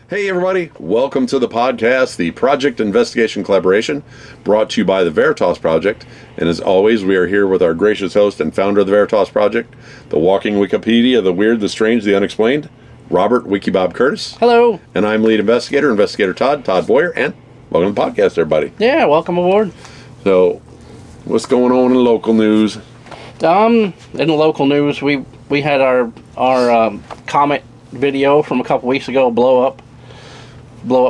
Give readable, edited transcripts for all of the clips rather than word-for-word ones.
Hey everybody, welcome to the podcast, the Project Investigation Collaboration, brought to you by the Veritas Project. And as always, we are here with our gracious host and founder of the Veritas Project, the walking Wikipedia, the weird, the strange, the unexplained, Robert Wikibob Curtis. Hello. And I'm lead investigator, Investigator Todd Boyer, and welcome to the podcast, everybody. Yeah, welcome aboard. So, what's going on in local news? In the local news, we had our comet video from a couple weeks ago blow up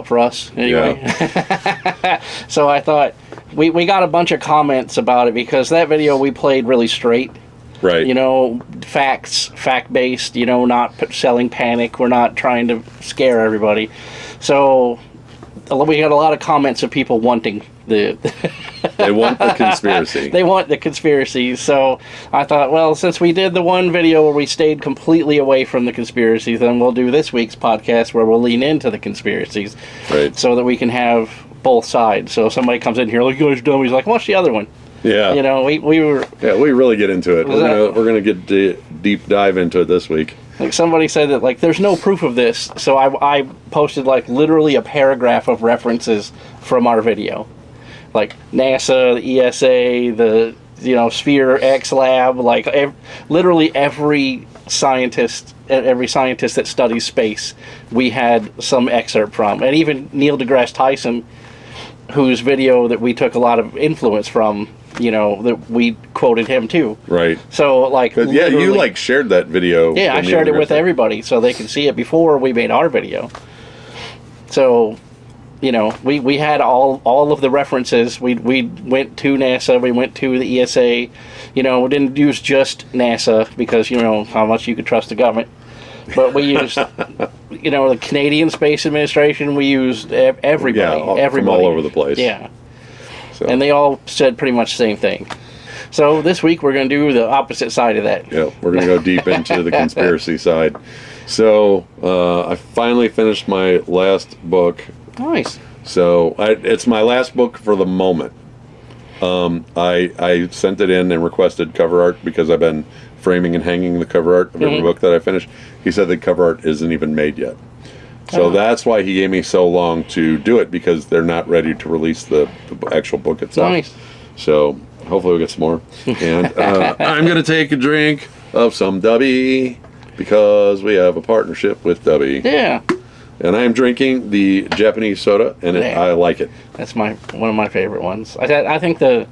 for us anyway. Yeah. So I thought we got a bunch of comments about it because that video we played really straight. Right. You know, fact-based, you know, not selling panic. We're not trying to scare everybody. So we got a lot of comments of people wanting they want the conspiracy. They want the conspiracy. So I thought, well, since we did the one video where we stayed completely away from the conspiracies, then we'll do this week's podcast where we'll lean into the conspiracies. Right. So that we can have both sides. So if somebody comes in here like, you guys are dumb, he's like, watch the other one. Yeah. You know, we were... Yeah, we really get into it. We're gonna get deep dive into it this week. Like somebody said that, like, there's no proof of this. So I posted, like, literally a paragraph of references from our video. Like NASA, the ESA, the Sphere X Lab, like literally every scientist that studies space, we had some excerpt from, and even Neil deGrasse Tyson, whose video that we took a lot of influence from, that we quoted him too. Right. So like, yeah, you shared that video. Yeah, I shared it with everybody so they could see it before we made our video. So. We had all of the references. We went to NASA. We went to the ESA. We didn't use just NASA because how much you could trust the government. But we used the Canadian Space Administration. We used everybody. Yeah, everybody from all over the place. Yeah. So. And they all said pretty much the same thing. So this week we're going to do the opposite side of that. Yeah, we're going to go deep into the conspiracy side. So I finally finished my last book. Nice. So it's my last book for the moment. I sent it in and requested cover art because I've been framing and hanging the cover art of every book that I finished. He said the cover art isn't even made yet. So that's why he gave me so long to do it, because they're not ready to release the actual book itself. Nice. So hopefully we'll get some more. And I'm going to take a drink of some Dubby because we have a partnership with Dubby. Yeah. And I am drinking the Japanese soda, and I like it. That's one of my favorite ones. I think the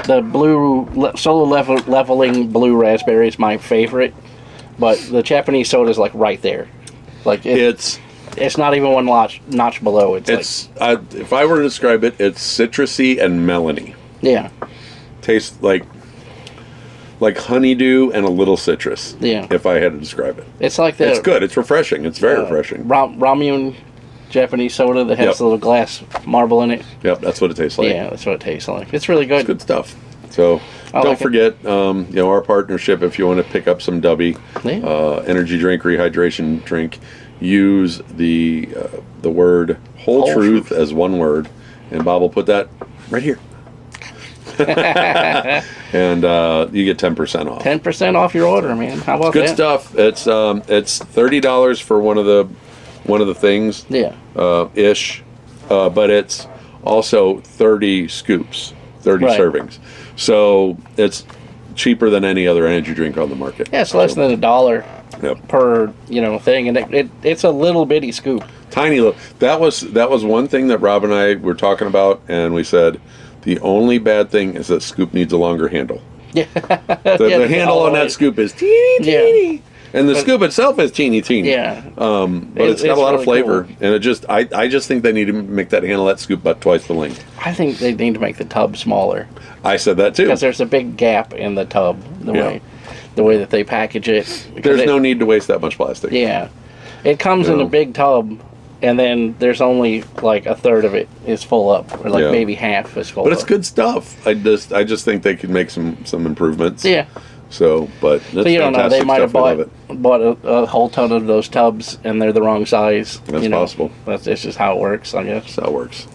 blue solar leveling blue raspberry is my favorite, but the Japanese soda is like right there. Like it's not even one notch below. It's if I were to describe it, it's citrusy and melony. Yeah. Tastes like honeydew and a little citrus. Yeah. If I had to describe it. It's like It's good. It's refreshing. It's very refreshing. Ramune Japananize soda that has the little glass marble in it. Yep, that's what it tastes like. Yeah, that's what it tastes like. It's really good. It's good stuff. So don't forget, our partnership. If you want to pick up some Dubby, energy drink, rehydration drink, use the word whole truth as one word, and Bob will put that right here. And you get 10% off. 10% off your order, man. How about good that? Stuff. It's $30 for one of the things. Yeah. Ish, but it's also 30 scoops, 30 servings. So it's cheaper than any other energy drink on the market. Yeah, it's less than $1 per thing, and it's a little bitty scoop. Tiny little. That was one thing that Rob and I were talking about, and we said the only bad thing is that scoop needs a longer handle. Yeah. The handle on that scoop is teeny. And the scoop itself is teeny. Yeah. But it's got a lot of flavor. Cool. And I just think they need to make that handle, that scoop, about twice the length. I think they need to make the tub smaller. I said that too. Because there's a big gap in the tub, the way that they package it. There's no need to waste that much plastic. Yeah. It comes in a big tub, and then there's only like a third of it is full up, or maybe half is full up. But it's good stuff. I just think they could make some improvements. Yeah. So, but that's you don't know. They might have bought a whole ton of those tubs, and they're the wrong size. That's possible. That's just how it works, I guess. That's how it works.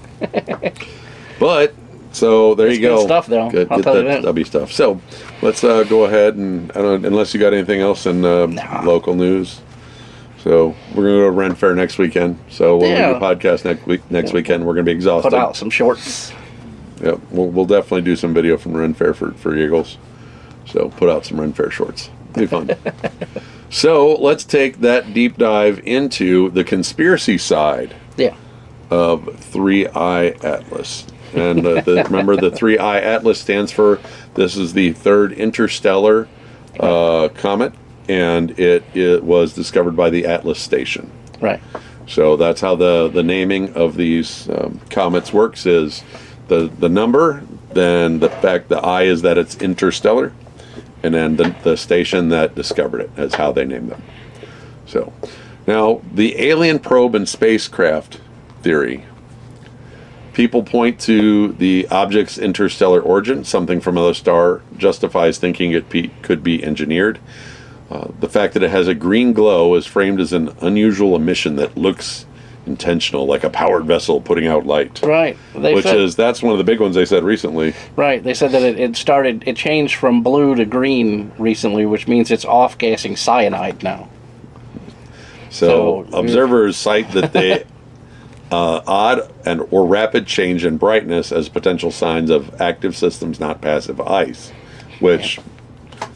But so there you go. Good stuff, though. Good, I'll tell you that. Stubby stuff. So let's go ahead and unless you got anything else in local news. So we're going to go to Ren Fair next weekend. So when we do Yeah. a podcast next weekend, we're going to be exhausted. Put out some shorts. Yep, we'll definitely do some video from Ren Fair for Eagles. So put out some Ren Fair shorts. It'll be fun. So let's take that deep dive into the conspiracy side Yeah. of 3I-ATLAS. And remember, the 3I-ATLAS stands for, this is the third interstellar comet, and it was discovered by the Atlas station. Right. So that's how the naming of these comets works, is the number, then the I is that it's interstellar, and then the station that discovered it. That's how they name them. So now the alien probe and spacecraft theory. People point to the object's interstellar origin. Something from another star justifies thinking it could be engineered. The fact that it has a green glow is framed as an unusual emission that looks intentional, like a powered vessel putting out light. Right. That's one of the big ones they said recently. Right. They said that it changed from blue to green recently, which means it's off-gassing cyanide now. So observers cite that they odd or rapid change in brightness as potential signs of active systems, not passive ice, which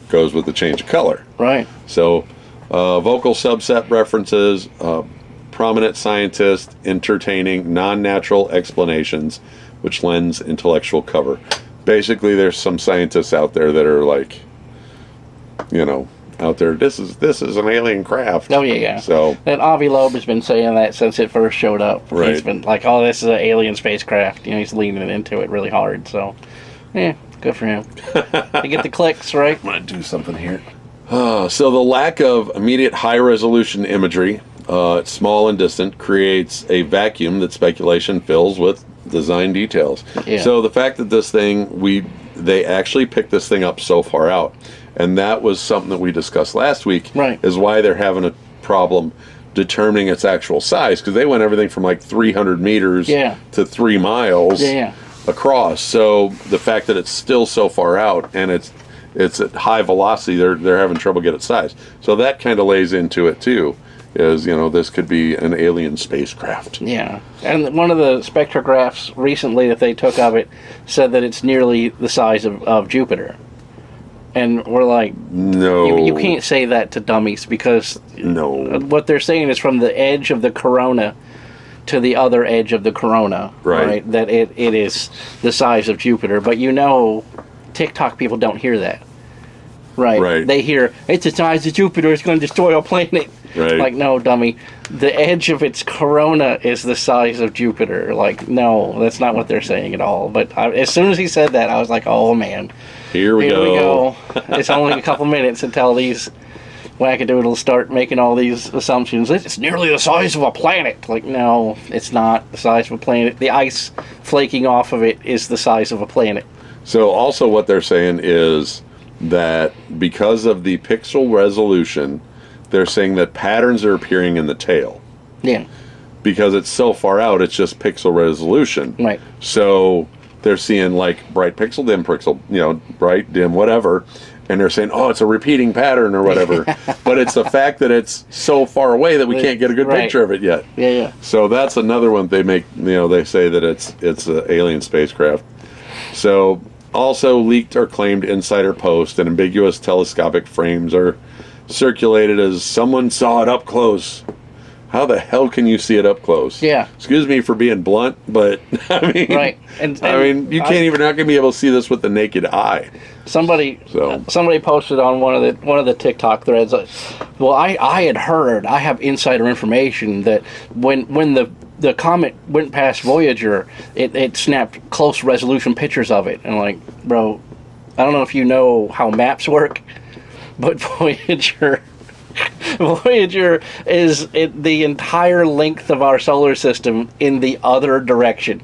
goes with the change of color. Right. So vocal subset references, prominent scientists entertaining non-natural explanations, which lends intellectual cover. Basically, there's some scientists out there that are like, out there, this is an alien craft. Oh, yeah. So, and Avi Loeb has been saying that since it first showed up. Right. He's been like, oh, this is an alien spacecraft. He's leaning into it really hard. So, yeah, good for him. You get the clicks, right? I'm going to do something here. So the lack of immediate high-resolution imagery, small and distant, creates a vacuum that speculation fills with design details. Yeah. So the fact that this thing, they actually picked this thing up so far out, and that was something that we discussed last week, Right. is why they're having a problem determining its actual size, because they went everything from like 300 meters to 3 miles across. So the fact that it's still so far out and it's at high velocity, they're having trouble getting its size. So that kind of lays into it too, is this could be an alien spacecraft. Yeah. And one of the spectrographs recently that they took of it said that it's nearly the size of Jupiter. And we're like, no, you can't say that to dummies, because no, what they're saying is from the edge of the corona to the other edge of the corona, right? That it is the size of Jupiter. But TikTok people don't hear that. Right. They hear, it's the size of Jupiter, it's going to destroy our planet. Right. Like, no, dummy. The edge of its corona is the size of Jupiter. Like, no, that's not what they're saying at all. But as soon as he said that, I was like, oh, man. Here we go. It's only a couple minutes until these wackadoodles start making all these assumptions. It's nearly the size of a planet. Like, no, it's not the size of a planet. The ice flaking off of it is the size of a planet. So also what they're saying is that because of the pixel resolution, they're saying that patterns are appearing in the tail. Yeah. Because it's so far out, it's just pixel resolution. Right. So they're seeing like bright pixel, dim pixel, bright, dim, whatever. And they're saying, oh, it's a repeating pattern or whatever. But it's the fact that it's so far away that we can't get a good picture of it yet. Yeah. So that's another one they make, they say that it's an alien spacecraft. So also leaked or claimed insider posts and ambiguous telescopic frames are circulated as someone saw it up close. How the hell can you see it up close? Yeah. Excuse me for being blunt, but I mean, right. And you can't even not gonna be able to see this with the naked eye. Somebody posted on one of the TikTok threads. Well, I had heard. I have insider information that when the comet went past Voyager, it snapped close resolution pictures of it. And I'm like, bro, I don't know if you know how maps work, but Voyager is the entire length of our solar system in the other direction.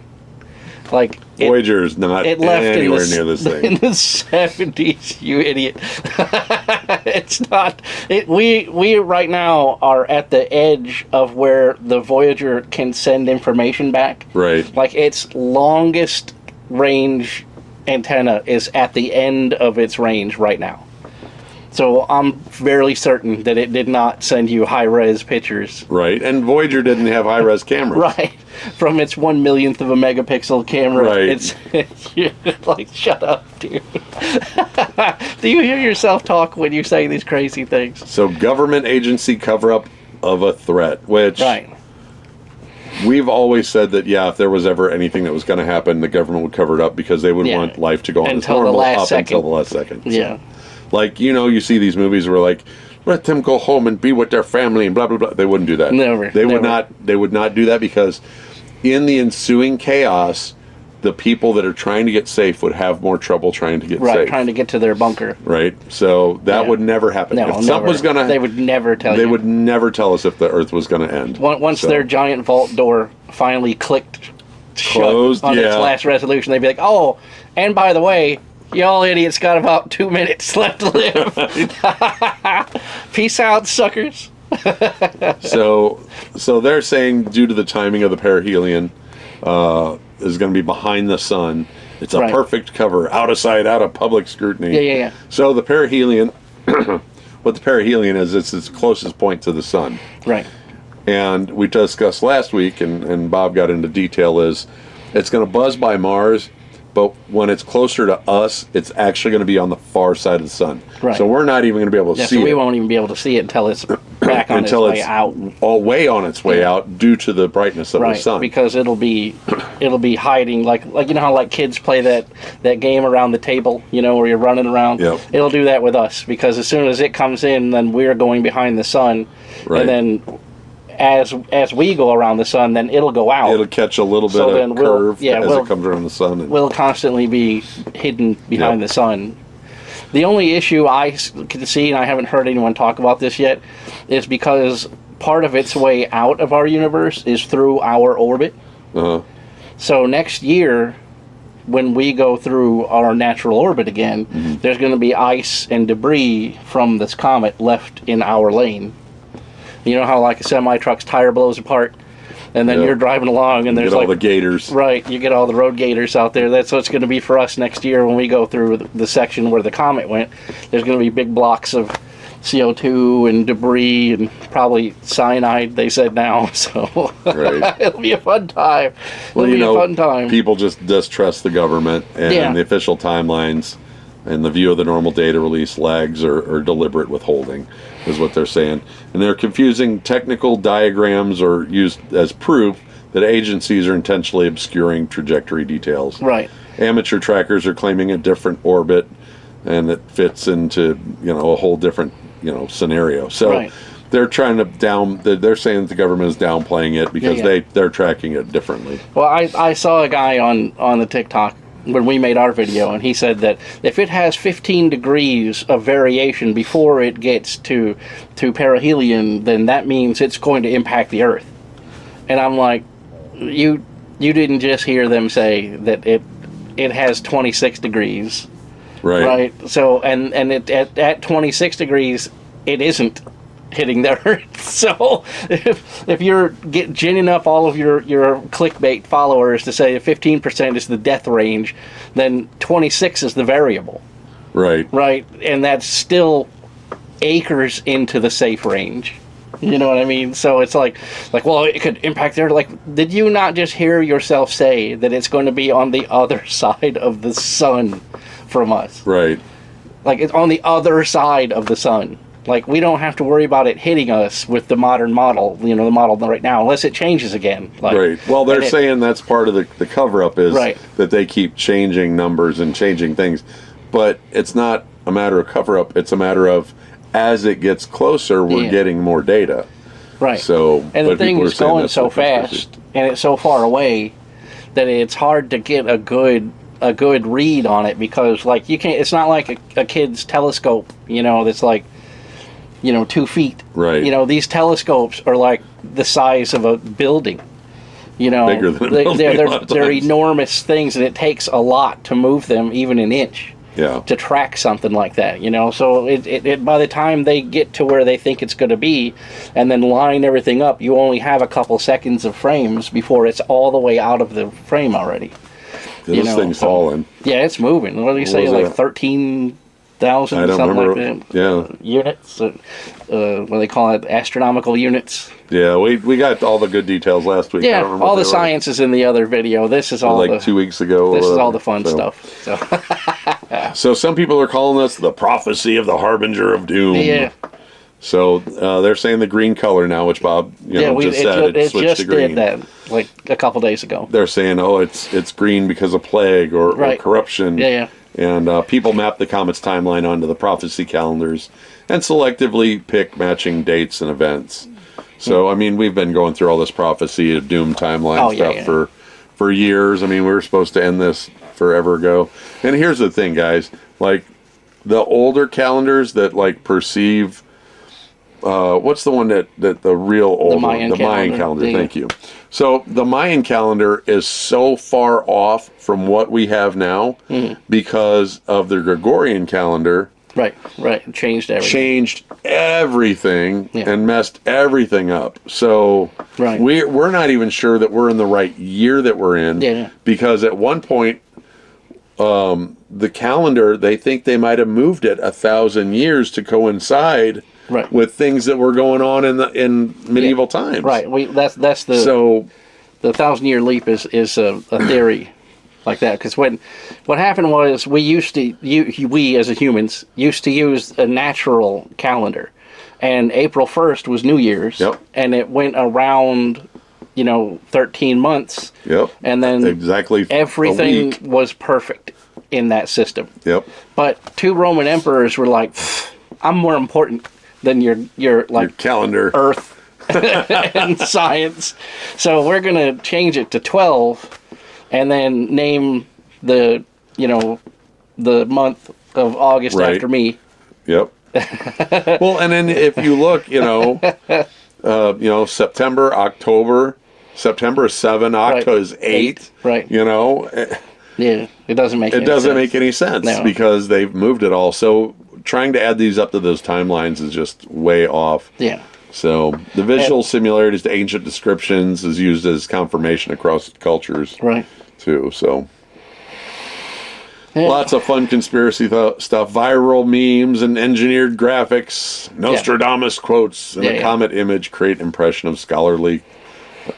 Like Voyager is not anywhere near this thing. In the 70s, you idiot. It's not. We right now are at the edge of where the Voyager can send information back. Right. Like its longest range antenna is at the end of its range right now. So I'm fairly certain that it did not send you high-res pictures. Right, and Voyager didn't have high-res cameras. Right. From its 1/1,000,000th of a megapixel camera. Right. You're like, shut up, dude. Do you hear yourself talk when you say these crazy things? So government agency cover-up of a threat, which Right. we've always said that, yeah, if there was ever anything that was going to happen, the government would cover it up because they would want life to go on as Until the normal last up second. until the last second. So, Yeah. like, you see these movies where, like, let them go home and be with their family and blah, blah, blah. They wouldn't do that. Never. They would Never. not. They would not do that because in the ensuing chaos, the people that are trying to get safe would have more trouble trying to get Right, safe. trying to get to their bunker. Right? So that Yeah. would never happen. No, if never. something was going to... They would never tell you. They would never tell us if the Earth was going to end. Once So- their giant vault door finally clicked Closed, shut on its yeah. last resolution, they'd be like, oh, and by the way, y'all idiots got about 2 minutes left to live. Peace out, suckers. So they're saying due to the timing of the perihelion is going to be behind the sun. It's a Right. perfect cover, out of sight, out of public scrutiny. Yeah. So the perihelion, what the perihelion is, it's its closest point to the sun. Right. And we discussed last week, and Bob got into detail, is it's going to buzz by Mars, but when it's closer to us, it's actually going to be on the far side of the sun. Right. So we're not even going to be able to Yeah, see so we it. won't even be able to see it until it's back on Until its way it's out. all way on its way out due to the brightness of the Right, sun. because it'll be hiding like you know how like kids play that game around the table, where you're running around. Yep. It'll do that with us because as soon as it comes in, then we're going behind the sun, Right. and then as we go around the sun, then it'll go out. It'll catch a little bit So of then we'll- curve yeah, as we'll- it comes around the sun. And, We'll constantly be hidden behind Yep. the sun. The only issue I can see, and I haven't heard anyone talk about this yet, is because part of its way out of our universe is through our orbit. So next year, when we go through our natural orbit again, there's going to be ice and debris from this comet left in our lane. You know how like a semi-truck's tire blows apart, and then Yep. you're driving along, and get there's all like the gators. right, you get all the road gators out there. That's what it's going to be for us next year when we go through the section where the comet went. There's going to be big blocks of CO2 and debris and probably cyanide, they said now. So Right. it'll be a fun time. Well, It'll be a fun time. people just distrust the government and Yeah. the official timelines, and the view of the normal data release lags or deliberate withholding is what they're saying. And they're confusing technical diagrams or used as proof that agencies are intentionally obscuring trajectory details. Right. Amateur trackers are claiming a different orbit, and it fits into a whole different scenario. So Right. they're trying to they're saying that the government is downplaying it because Yeah. they're tracking it differently. Well, I saw a guy on the TikTok when we made our video, and he said that if it has 15 degrees of variation before it gets to perihelion, then that means it's going to impact the Earth. And I'm like, you didn't just hear them say that it has 26 degrees, right? So and it at 26 degrees, it isn't hitting the Earth. So if you're ginning up all of your clickbait followers to say 15% is the death range, then 26 is the variable, Right. right? And that's still acres into the safe range. You know what I mean? So it's like, well, it could impact their, like, did you not just hear yourself say that it's going to be on the other side of the sun from us? Right. Like, it's on the other side of the sun. Like, we don't have to worry about it hitting us with the modern model, the model right now, unless it changes again. Like, Right. Well, they're and saying that's part of the cover-up is Right. that they keep changing numbers and changing things. But it's not a matter of cover-up. It's a matter of as it gets closer, we're Yeah. getting more data. Right. So, And the but thing people are is saying going that's so the conspiracy. fast, and it's so far away that it's hard to get a good read on it because, like, you can't. It's not like a kid's telescope, that's like, 2 feet. Right. These telescopes are like the size of a building. Bigger than a building a lot of they're times. enormous things, and it takes a lot to move them, even an inch. Yeah. To track something like that, so it by the time they get to where they think it's going to be and then line everything up, you only have a couple seconds of frames before it's all the way out of the frame already. This thing's so- falling. Yeah, it's moving. What do you say, was like that? 13 thousand, I don't something remember. like that. Yeah. Units, what do they call it? Astronomical units. Yeah, we got all the good details last week. I Yeah, don't remember all what the they were. science is in the other video. This is all like 2 weeks ago. This is all the whatever. fun stuff. So So some people are calling this the prophecy of the harbinger of doom. yeah, So they're saying the green color now, which Bob just said it switched just to green. did that like a couple days ago. They're saying, oh, it's green because of plague or Right. corruption. Yeah. And people map the comet's timeline onto the prophecy calendars and selectively pick matching dates and events. So, I mean, we've been going through all this prophecy of doom timeline stuff for years. I mean, we were supposed to end this forever ago. And here's the thing, guys. Like, the older calendars that, like, perceive... what's the one that the real old Mayan one? The Mayan calendar, yeah. thank you. So, the Mayan calendar is so far off from what we have now because of the Gregorian calendar... Right. It changed everything. And messed everything up. So Right. we're not even sure that we're in the right year that we're in because at one point the calendar, they think they might have moved it 1,000 years to coincide with things that were going on in medieval times. Right. That's the 1,000-year leap is a theory. Like that, because what happened was we as humans used to use a natural calendar, and April 1st was New Year's, and it went around, 13 months, and then exactly everything was perfect in that system. But 2 Roman emperors were like, I'm more important than your calendar, Earth, and science, so we're gonna change it to 12. And then name the month of August after me. Well, and then if you look, September, October. September is 7, October is 8. Right. Yeah, it doesn't make any sense because they've moved it all. So trying to add these up to those timelines is just way off. Yeah. So the visual similarities to ancient descriptions is used as confirmation across cultures. Right. Too, so lots of fun conspiracy stuff, viral memes and engineered graphics, Nostradamus quotes, and a comet image create impression of scholarly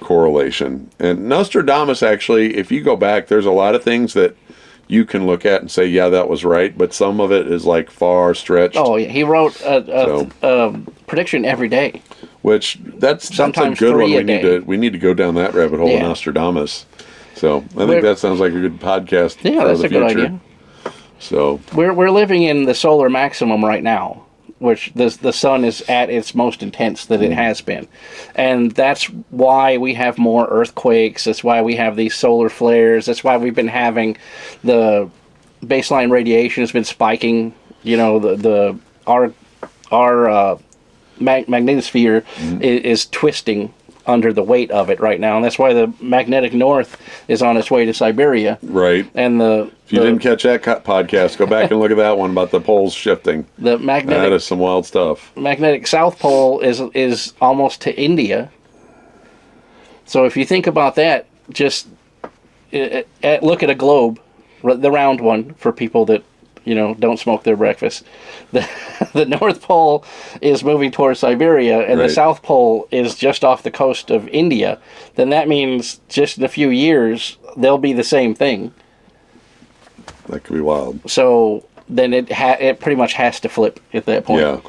correlation. And Nostradamus, actually, if you go back, there's a lot of things that you can look at and say, yeah, that was right, but some of it is like far stretched. Oh, yeah. He wrote a prediction every day. Which that's a good one. We need to go down that rabbit hole of Nostradamus. So I think that sounds like a good podcast for that's the a future. good idea. So we're living in the solar maximum right now, which the sun is at its most intense that it has been, and that's why we have more earthquakes. That's why we have these solar flares. That's why we've been having the baseline radiation has been spiking. Our magnetosphere is twisting under the weight of it right now, and that's why the magnetic north is on its way to Siberia. Right. And if you didn't catch that podcast, go back and look at that one about the poles shifting. The magnetic that is some wild stuff. Magnetic south pole is almost to India. So if you think about that, just look at a globe, the round one for people that don't smoke their breakfast. The North Pole is moving towards Siberia, and the South Pole is just off the coast of India. Then that means just in a few years, they'll be the same thing. That could be wild. So then it pretty much has to flip at that point. Yeah.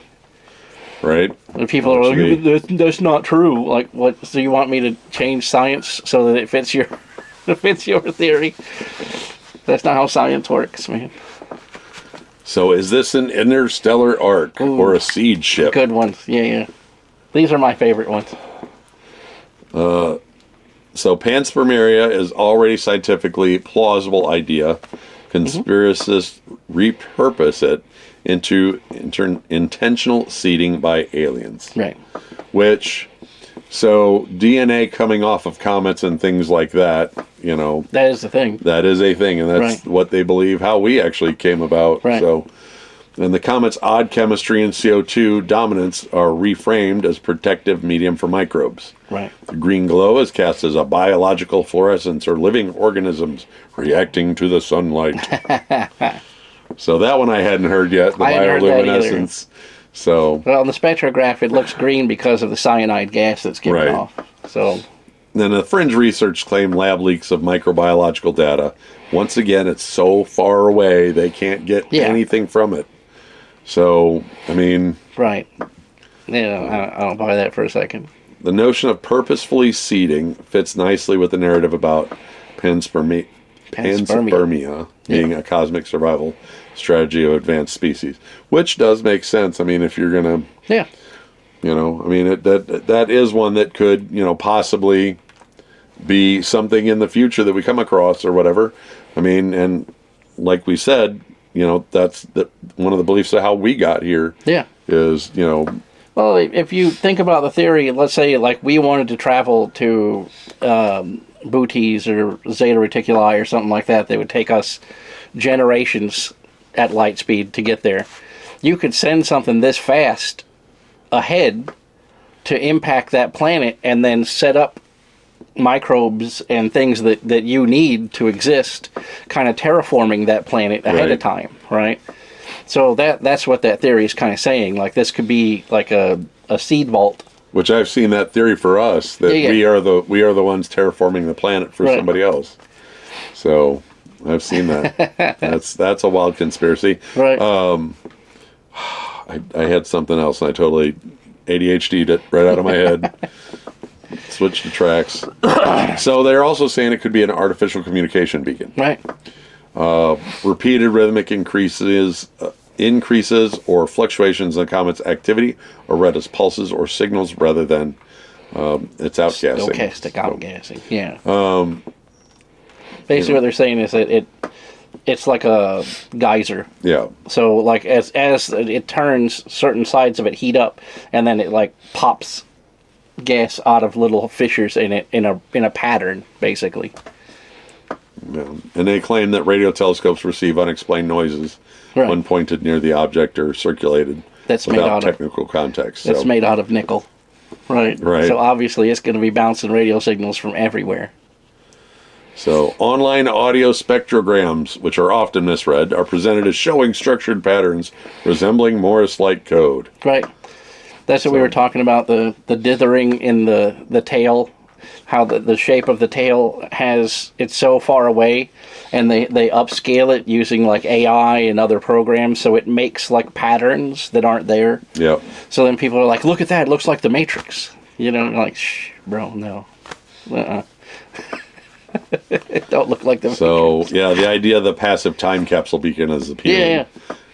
Right. And people are like, that's not true. Like, what? So you want me to change science so that it fits your theory? That's not how science works, man. So is this an interstellar ark or a seed ship? Good ones. Yeah. These are my favorite ones. So Panspermia is already scientifically plausible idea. Conspiracists repurpose it into intentional seeding by aliens. Right. So DNA coming off of comets and things like that, that is the thing. That is a thing, and that's what they believe how we actually came about. Right. So, and the comet's odd chemistry and CO2 dominance are reframed as protective medium for microbes. Right. The green glow is cast as a biological fluorescence or living organisms reacting to the sunlight. So that one I hadn't heard yet, the I hadn't heard that bioluminescence. So, well, on the spectrograph, it looks green because of the cyanide gas that's giving Right. off. So, then the fringe research claimed lab leaks of microbiological data. Once again, it's so far away, they can't get anything from it. So, I mean... Right. Yeah, I don't buy that for a second. The notion of purposefully seeding fits nicely with the narrative about panspermia being a cosmic survival strategy of advanced species, which does make sense. I mean, if you're gonna, you know, I mean, that is one that could, you know, possibly be something in the future that we come across or whatever. I mean, and like we said, you know, that's one of the beliefs of how we got here. Yeah. Is, you know. Well, if you think about the theory, let's say like we wanted to travel to Bootes or Zeta Reticuli or something like that, they would take us generations at light speed to get there. You could send something this fast ahead to impact that planet and then set up microbes and things that you need to exist, kind of terraforming that planet ahead of time, right? So that's what that theory is kind of saying. Like this could be like a seed vault. Which I've seen that theory for us, that we are the ones terraforming the planet for somebody else. So I've seen that. that's a wild conspiracy. Right. I had something else and I totally ADHD'd it right out of my head. Switched to tracks. So they're also saying it could be an artificial communication beacon. Right. Repeated rhythmic increases or fluctuations in the comet's activity are read as pulses or signals rather than its outgassing. Stochastic outgassing, yeah. Basically, what they're saying is that it's like a geyser. Yeah. So, like as it turns, certain sides of it heat up, and then it like pops gas out of little fissures in it in a pattern, basically. Yeah. And they claim that radio telescopes receive unexplained noises when pointed near the object or circulated without technical context. That's made out of nickel. Right. So obviously it's going to be bouncing radio signals from everywhere. So online audio spectrograms, which are often misread, are presented as showing structured patterns resembling Morse-like code. Right. That's what we were talking about, the dithering in the tail, how the shape of the tail it's so far away, and they upscale it using like AI and other programs, so it makes like patterns that aren't there. Yeah. So then people are like, look at that, it looks like the Matrix. You know, like, shh, bro, no. It don't look like the Matrix. So, yeah, the idea of the passive time capsule beacon is appealing. Yeah.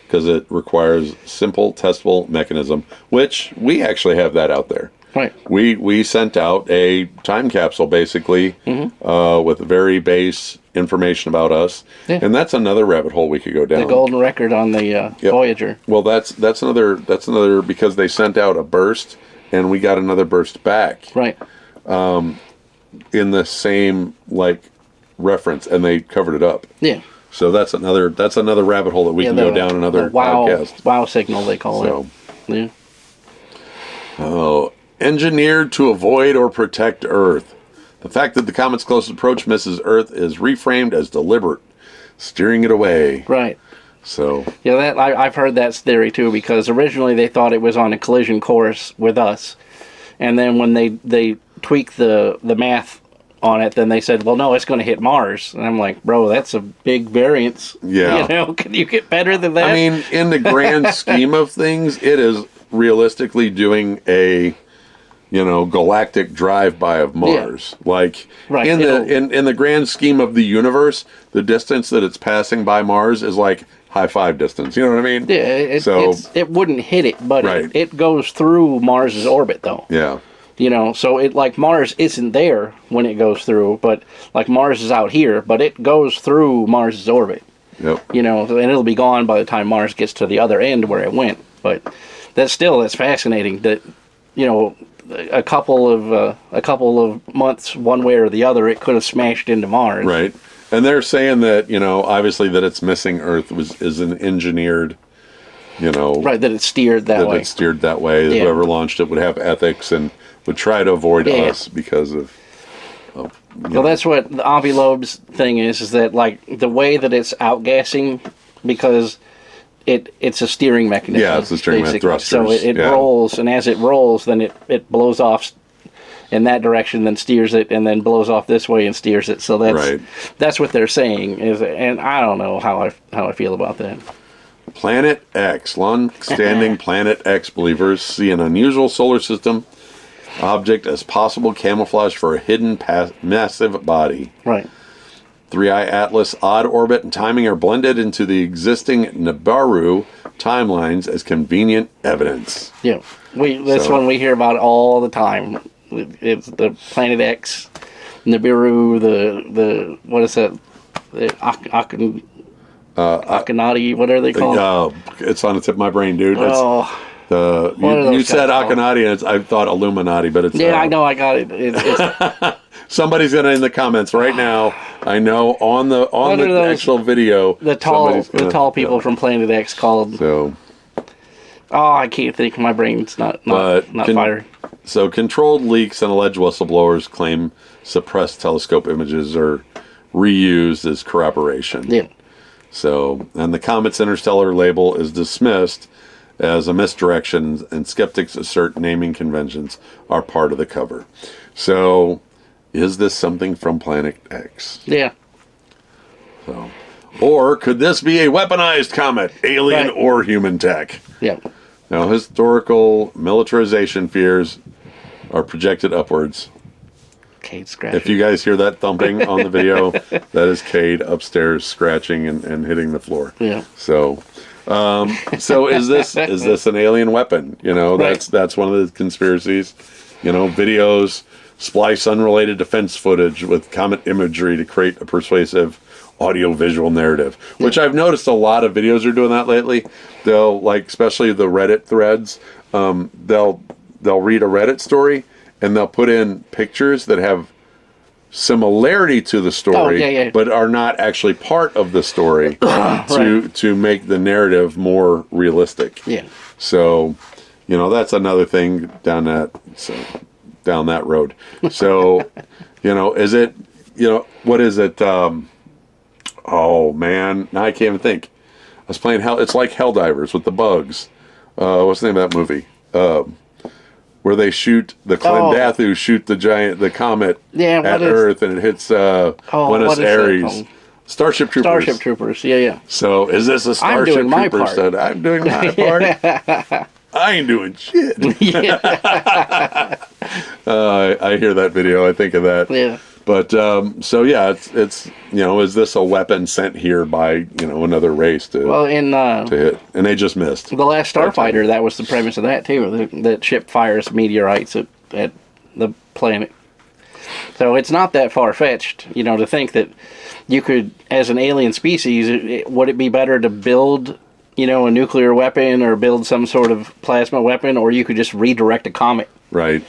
Because it requires simple, testable mechanism, which we actually have that out there. Right. We sent out a time capsule, basically, with very base information about us. Yeah. And that's another rabbit hole we could go down. The golden record on the Voyager. Well, that's another, because they sent out a burst, and we got another burst back. Right. In the same, like, reference, and they covered it up. Yeah. So that's another rabbit hole that we can go down another podcast. Wow signal, they call it. Yeah. Oh, engineered to avoid or protect Earth. The fact that the comet's close approach misses Earth is reframed as deliberate, steering it away. Right. So. Yeah, I've heard that theory too, because originally they thought it was on a collision course with us, and then when they tweaked the math on it, then they said, well, no, it's going to hit Mars. And I'm like, bro, that's a big variance. Yeah. You know, can you get better than that? I mean, in the grand scheme of things, it is realistically doing a, galactic drive-by of Mars. Yeah. Like, in the grand scheme of the universe, the distance that it's passing by Mars is like high five distance. You know what I mean? Yeah, it wouldn't hit it, but it goes through Mars's orbit, though. Yeah. So it like Mars isn't there when it goes through, but like Mars is out here, but it goes through Mars's orbit. Yep. And it'll be gone by the time Mars gets to the other end where it went. But that's fascinating that, a couple of months one way or the other, it could have smashed into Mars. Right. And they're saying that, obviously that it's missing Earth is an engineered, right, that it's steered that way. That it's steered that way. Yeah. Whoever launched it would have ethics and would try to avoid us because of. Well, that's what the Avi Loeb's thing is that like the way that it's outgassing, because it's a steering mechanism. Yeah, it's a steering basically. thrusters. So it rolls, and as it rolls, then it blows off in that direction, then steers it, and then blows off this way and steers it. So that's what they're saying. And I don't know how I feel about that. Planet X. Long-standing Planet X believers see an unusual solar system object as possible camouflage for a hidden massive body. Right. 3I-ATLAS odd orbit and timing are blended into the existing Nibiru timelines as convenient evidence. Yeah, this one we hear about all the time. It's the Planet X, Nibiru, the what is that? The Akhenaten, what are they called? It's on the tip of my brain, dude. You said called? Akhenaten, and I thought Illuminati, but it's... Yeah, I know, I got it. It's somebody's gonna in the comments right now. I know on the actual video. The tall people from Planet X called. So. Oh, I can't think. My brain's not firing. So controlled leaks and alleged whistleblowers claim suppressed telescope images are reused as corroboration. Yeah. So, and the comet's interstellar label is dismissed as a misdirection, and skeptics assert naming conventions are part of the cover. So, is this something from Planet X? Yeah. So, or could this be a weaponized comet, alien or human tech? Yeah. Now, historical militarization fears are projected upwards. Cade scratching. If you guys hear that thumping on the video, that is Cade upstairs scratching and hitting the floor. Yeah. So is this an alien weapon? You know, that's one of the conspiracies. You know, videos splice unrelated defense footage with comet imagery to create a persuasive audio-visual narrative, which I've noticed a lot of videos are doing that lately. They'll, like, especially the Reddit threads, they'll read a Reddit story and they'll put in pictures that have similarity to the story, but are not actually part of the story to make the narrative more realistic. Yeah. So, you know, that's another thing down that road. So, you know, is it, you know, what is it? Oh man, now I can't even think. I was playing it's like Helldivers with the bugs. What's the name of that movie? Where they shoot the Klendathu shoot the comet at Earth and it hits Buenos Aires. Starship Troopers. Starship Troopers, yeah. So is this a Starship Troopers? I'm doing my part. I ain't doing shit. I hear that video. I think of that. Yeah. But so yeah, it's you know, is this a weapon sent here by, you know, another race to hit, and they just missed. The Last Starfighter, that was the premise of that too. That ship fires meteorites at the planet. So it's not that far fetched, you know, to think that you could, as an alien species, would it be better to build, you know, a nuclear weapon or build some sort of plasma weapon, or you could just redirect a comet? Right.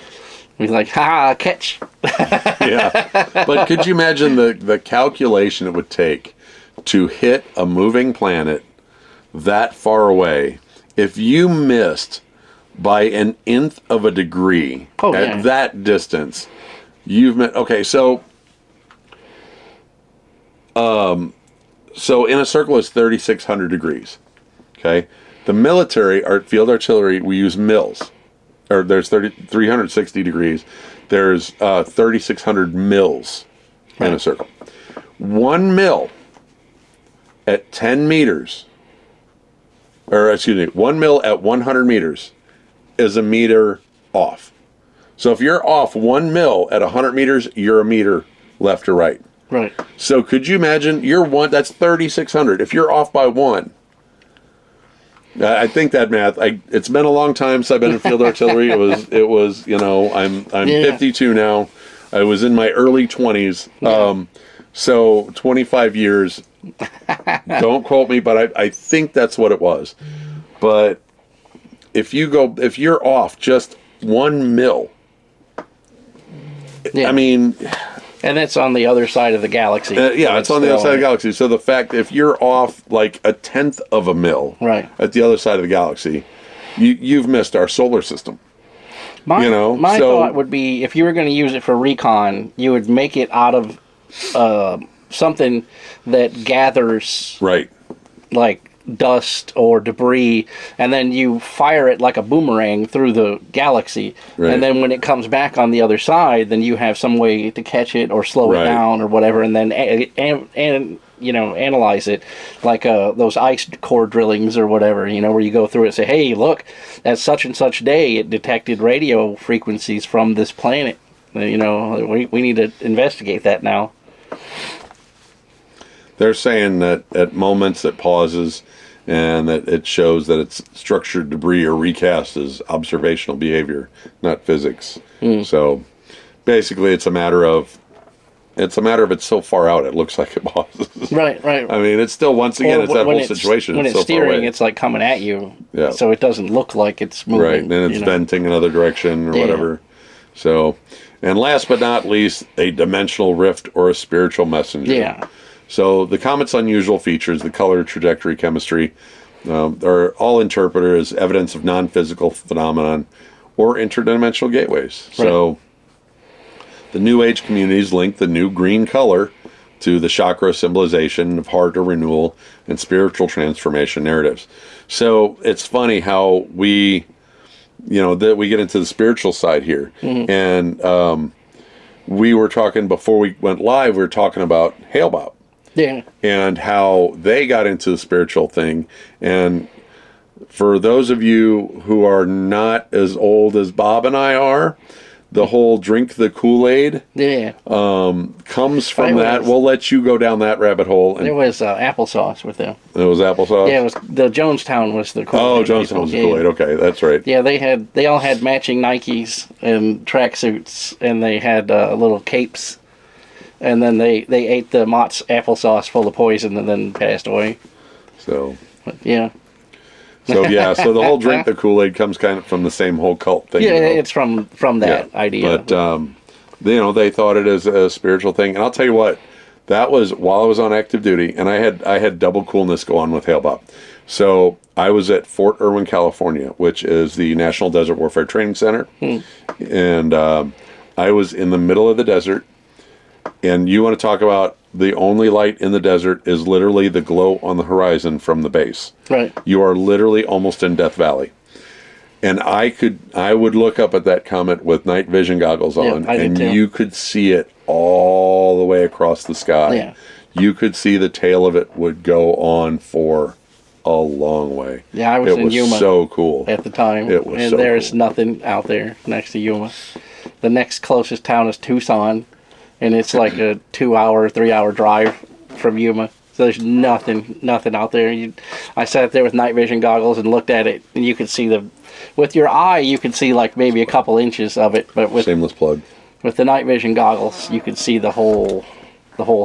He's like, ha, catch. Yeah. But could you imagine the calculation it would take to hit a moving planet that far away? If you missed by an nth of a degree that distance, you've met. Okay, so in a circle is 3,600 degrees. Okay. The military, field artillery, we use mils. Or there's 360 degrees. There's 3,600 mils in a circle. 1 mil at 10 meters, or excuse me, 1 mil at 100 meters is a meter off. So if you're off 1 mil at 100 meters, you're a meter left or right. Right. So could you imagine that's 3,600. If you're off by 1, I think that math. It's been a long time since I've been in field artillery. It was. You know, I'm 52 now. I was in my early 20s. So 25 years. Don't quote me, but I think that's what it was. But if you're off just 1 mil, I mean. And that's on the other side of the galaxy. It's on the other side of the galaxy. So the fact, if you're off like a tenth of a mil at the other side of the galaxy, you've missed our solar system. My thought would be, if you were going to use it for recon, you would make it out of something that gathers, right, like dust or debris, and then you fire it like a boomerang through the galaxy. Right. And then when it comes back on the other side, then you have some way to catch it or slow Right. it down or whatever, and then analyze it, like those ice core drillings or whatever, where you go through it and say, hey, look, at such and such day it detected radio frequencies from this planet. We need to investigate that now. They're saying that at moments it pauses and that it shows that it's structured debris or recast as observational behavior, not physics. So basically it's a matter of it's so far out it looks like it pauses. Right. I mean, it's still, once again, it's that whole situation. When it's so steering, far away. it's like coming at you. Yeah. So it doesn't look like it's moving. Right, and then it's venting another direction or whatever. So, and last but not least, a dimensional rift or a spiritual messenger. Yeah. So the comet's unusual features, the color, trajectory, chemistry, are all interpreted as evidence of non-physical phenomenon or interdimensional gateways. Right. So the New Age communities link the new green color to the chakra symbolization of heart or renewal and spiritual transformation narratives. So it's funny how we get into the spiritual side here. And we were talking, before we went live, we were talking about Hale-Bopp. Yeah. And how they got into the spiritual thing. And for those of you who are not as old as Bob and I are, the whole drink the Kool-Aid comes from that. We'll let you go down that rabbit hole. And there was applesauce with them. It was applesauce? Yeah, it was the Jonestown was the Kool-Aid. Oh, Jonestown was the Kool-Aid. Okay, that's right. Yeah, they all had matching Nikes and tracksuits, and they had little capes. And then they ate the Mott's applesauce full of poison and then passed away. So. Yeah. So the whole drink the Kool-Aid comes kind of from the same whole cult thing. Yeah, it's from that idea. But they thought it as a spiritual thing. And I'll tell you what, that was while I was on active duty, and I had double coolness go on with Hale-Bopp. So I was at Fort Irwin, California, which is the National Desert Warfare Training Center, and I was in the middle of the desert. And you want to talk about the only light in the desert is literally the glow on the horizon from the base. Right. You are literally almost in Death Valley. And I would look up at that comet with night vision goggles on, and you could see it all the way across the sky. Yeah. You could see the tail of it would go on for a long way. Yeah, I was in Yuma. It was so cool. At the time. It was and there's nothing out there next to Yuma. The next closest town is Tucson. And it's like a 2-hour, 3-hour drive from Yuma. So there's nothing out there. I sat there with night vision goggles and looked at it, and you could see with your eye, you could see like maybe a couple inches of it. But with shameless plug. With the night vision goggles, you could see the whole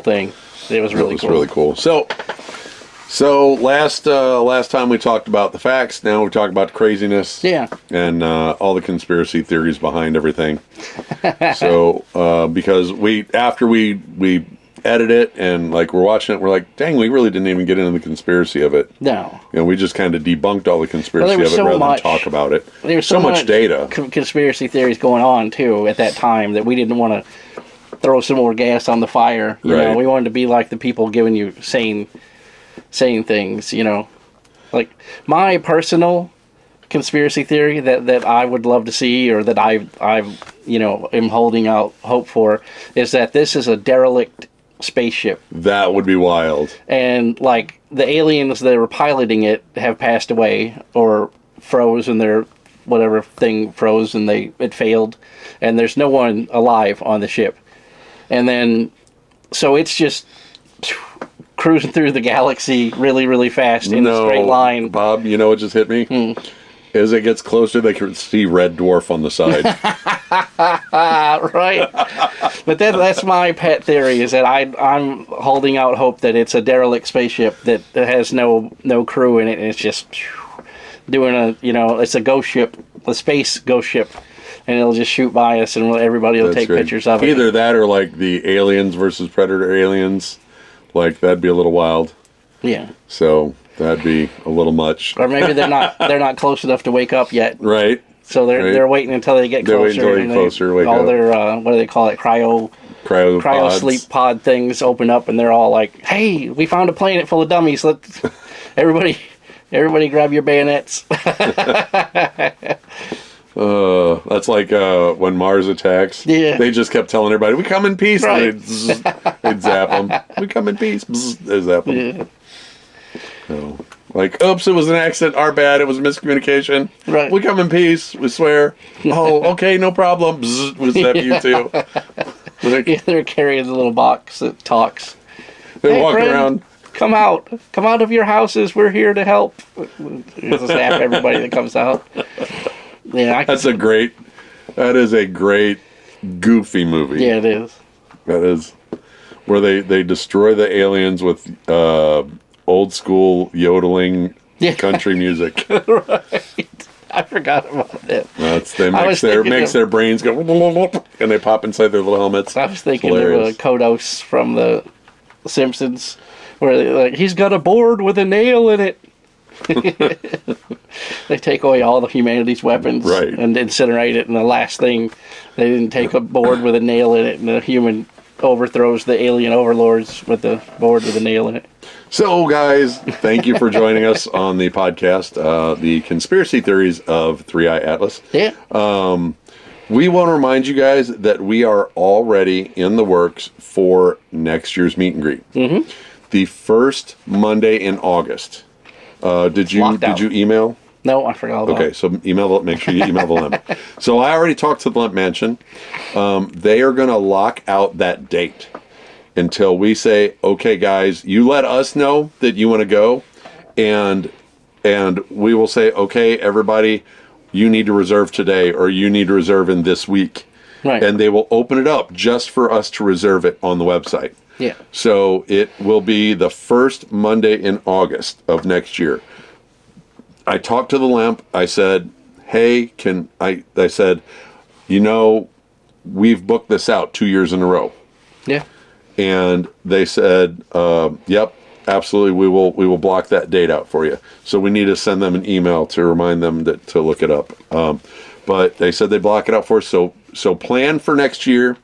thing. It was really cool. Really cool. So last time we talked about the facts. Now we talk about the craziness. Yeah. And all the conspiracy theories behind everything. So because after we edit it and like we're watching it, we're like, dang, we really didn't even get into the conspiracy of it. No. We just kind of debunked all the conspiracy of it rather than talk about it. There was so much data. Conspiracy theories going on too at that time that we didn't want to throw some more gas on the fire. You know, we wanted to be like the people giving you sane things, like my personal conspiracy theory that I would love to see, or that I am holding out hope for, is that this is a derelict spaceship. That would be wild. And like the aliens that were piloting it have passed away or froze, and their whatever thing froze and it failed, and there's no one alive on the ship. And then so it's just cruising through the galaxy really, really fast in a straight line. Bob, you know what just hit me? As it gets closer, they can see Red Dwarf on the side. Right. But that's my pet theory, is that I'm holding out hope that it's a derelict spaceship that has no crew in it, and it's just doing it's a ghost ship, a space ghost ship. And it'll just shoot by us, and everybody will take pictures of it. Either that, or like the Aliens versus Predator aliens. Like, that'd be a little wild. Yeah. So that'd be a little much. Or maybe they're not close enough to wake up yet. Right. So they're waiting until they get closer. They're waiting until they get closer, wake up. All their what do they call it? Cryo pods. sleep pod things open up, and they're all like, "Hey, we found a planet full of dummies. Everybody grab your bayonets. That's like when Mars attacks. Yeah. They just kept telling everybody, "We come in peace." Right. And they'd zap them. "We come in peace." They zap them. Yeah. So, like, oops, it was an accident. Our bad. It was miscommunication. Right. "We come in peace. We swear." "Oh, okay, no problem." We zap you too. Like, Yeah, they're carrying the little box that talks. they Hey, walk friend, around. Come out of your houses. We're here to help. Just zap everybody that comes out. Yeah, That is a great, goofy movie. Yeah, it is. That is where they destroy the aliens with old school yodeling country music. Right. I forgot about that. Makes their brains go and they pop inside their little helmets. I was thinking of Kodos from the Simpsons, where he's got a board with a nail in it. They take away all of humanity's weapons and incinerate it, and the last thing, they didn't take a board with a nail in it, and the human overthrows the alien overlords with the board with a nail in it. So, guys, thank you for joining us on the podcast, the conspiracy theories of 3I-ATLAS. Yeah. We want to remind you guys that we are already in the works for next year's meet and greet. Mm-hmm. The first Monday in August. Did you email? No, I forgot about Okay, so make sure you email the Limp. So I already talked to the Limp Mansion. They are going to lock out that date until we say, okay, guys, you let us know that you want to go, and we will say, okay, everybody, you need to reserve today, or you need to reserve in this week. Right. And they will open it up just for us to reserve it on the website. Yeah. So it will be the first Monday in August of next year. I talked to the Lamp. I said, hey, I said, we've booked this out 2 years in a row. Yeah. And they said, yep, absolutely, we will block that date out for you. So we need to send them an email to remind them to look it up. But they said they block it out for us. So plan for next year.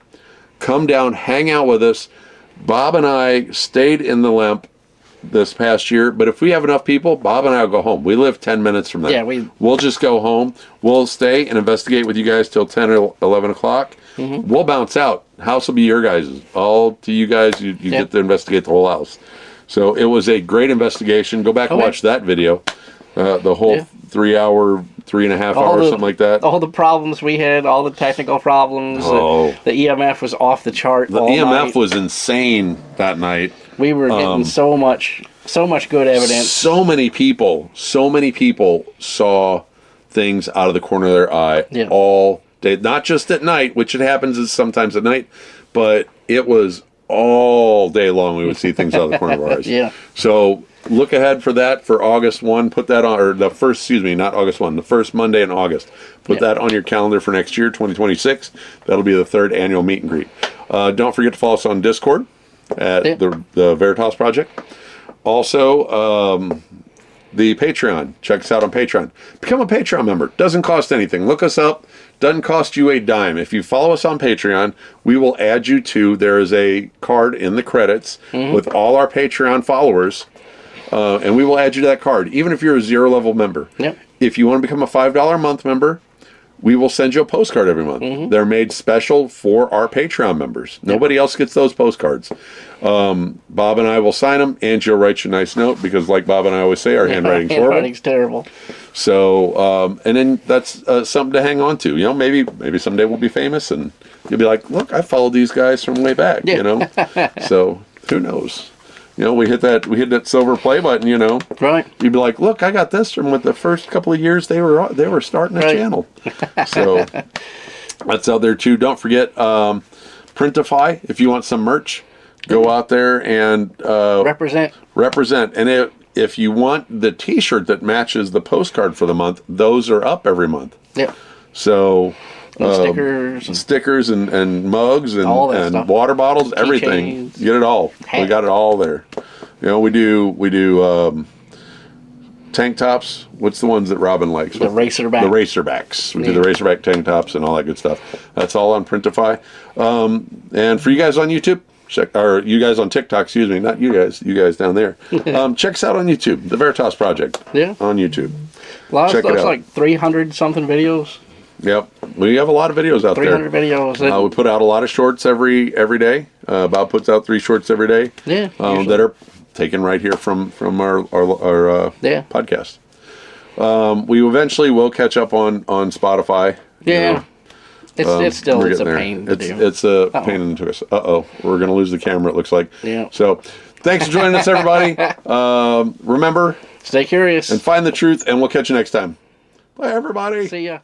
Come down, hang out with us. Bob and I stayed in the Lamp this past year, but if we have enough people, Bob and I will go home. We live 10 minutes from there. Yeah, we'll just go home. We'll stay and investigate with you guys till 10 or 11 o'clock. Mm-hmm. We'll bounce out. House will be your guys'. All to you guys. You get to investigate the whole house. So it was a great investigation. Go back and watch that video. The whole 3 hour, 3.5 hours, something like that. All the problems we had, all the technical problems. The EMF was off the chart. The EMF was insane that night. We were getting so much good evidence. So many people saw things out of the corner of their eye all day. Not just at night, which it happens sometimes at night, but it was all day long we would see things out of the corner of our eyes. Yeah. So look ahead for that for August 1. Put that on, or the first, not August 1, the first Monday in August. Put that on your calendar for next year, 2026. That'll be the third annual meet and greet. Don't forget to follow us on Discord at the Veritas Project. Also, the Patreon. Check us out on Patreon. Become a Patreon member. Doesn't cost anything. Look us up. Doesn't cost you a dime. If you follow us on Patreon, we will add you to, there is a card in the credits with all our Patreon followers, and we will add you to that card, even if you're a 0 level member. Yep. If you want to become a $5 a month member, we will send you a postcard every month. They're made special for our Patreon members. Nobody else gets those postcards. Bob and I will sign them. Angie will write you a nice note because, like Bob and I always say, our handwriting's horrible. Handwriting's terrible. So, and then that's something to hang on to. Maybe someday we'll be famous and you'll be like, look, I followed these guys from way back, So, who knows? We hit that silver play button, Right. You'd be like, look, I got this from with the first couple of years they were starting a channel. So that's out there too. Don't forget Printify. If you want some merch, go out there and represent. And if you want the T-shirt that matches the postcard for the month, those are up every month. Yeah. So stickers and mugs and water bottles, everything. Chains. You get it all. We got it all there. We do tank tops. What's the ones that Robin likes? The Racerback. The Racerbacks. We do the Racerback tank tops and all that good stuff. That's all on Printify. And for you guys on YouTube, Or you guys on TikTok, excuse me, not you guys down there. Check us out on YouTube, the Veritas Project. Yeah. On YouTube. A lot of Check it stuff's out. like 300 something videos. Yep. We have a lot of videos out 300 there. videos. We put out a lot of shorts every day. Bob puts out 3 shorts every day. Yeah. That are taken right here from our podcast. We eventually will catch up on Spotify. Yeah. You know. It's still We're it's a getting there. pain to do. It's a pain in the twist. We're gonna lose the camera. It looks like. Yeah. So, thanks for joining us, everybody. Remember, Stay curious and find the truth. And we'll catch you next time. Bye, everybody. See ya.